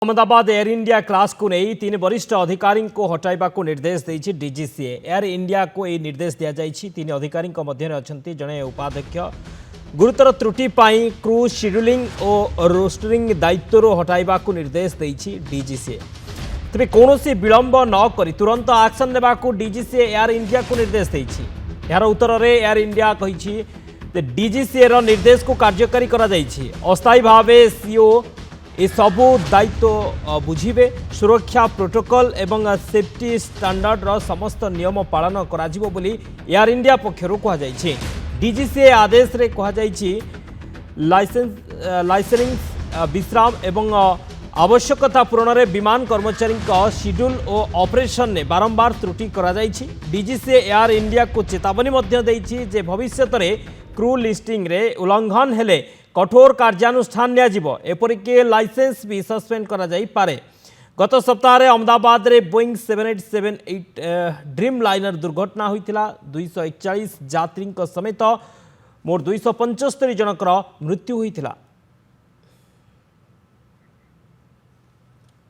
Ahmedabad air India class को नहीं 3 वरिष्ठ अधिकारी को हटाइबा को निर्देश देछि डीजीसीए। एयर इंडिया को यह निर्देश दिया जाइछि। 3 अधिकारी मध्य अछंती जड़े उपाध्यक्ष गुरुतर त्रुटि पाई क्रू शेड्यूलिंग और रोस्टरिंग दायित्व हटाइबा को निर्देश देछि डीजीसीए। तेज कौन विलंब न करी तुरंत एक्शन नेबा को डीजीसीए एयर इंडिया को निर्देश देछि। यार उत्तर में एयर इंडिया कहिछि डीजीसीए रो निर्देश को कार्यकारी करा जाइछि। अस्थायी भावे सीओ ये सबू दायित्व बुझे सुरक्षा प्रोटोकॉल एवं सेफ्टी स्टैंडर्ड रो समस्त नियम पालन कराजिबो बोली एयर इंडिया पक्षरु कहा जाइछि। डीजीसीए आदेश रे कहा जाइछि लाइसेंसिंग विश्राम एवं आवश्यकता पूरण में विमान कर्मचारी शेड्यूल और ऑपरेशन ने बारंबार त्रुटि करा जाइछि। डीजीसीए एयर इंडिया को चेतावनी मध्य देइछि जे भविष्यत रे क्रू लिस्टिंग रे उल्लंघन हेले कठोर कार्यानुष्ठान लिया एपरिक लाइसेंस भी सस्पेंड करा जाई पारे। गत सप्ताह अहमदाबाद रे बोइंग 7878 ड्रीम लाइनर दुर्घटना होइतिला। 241 यात्री समेत मोट 275 जनकर मृत्यु होइतिला।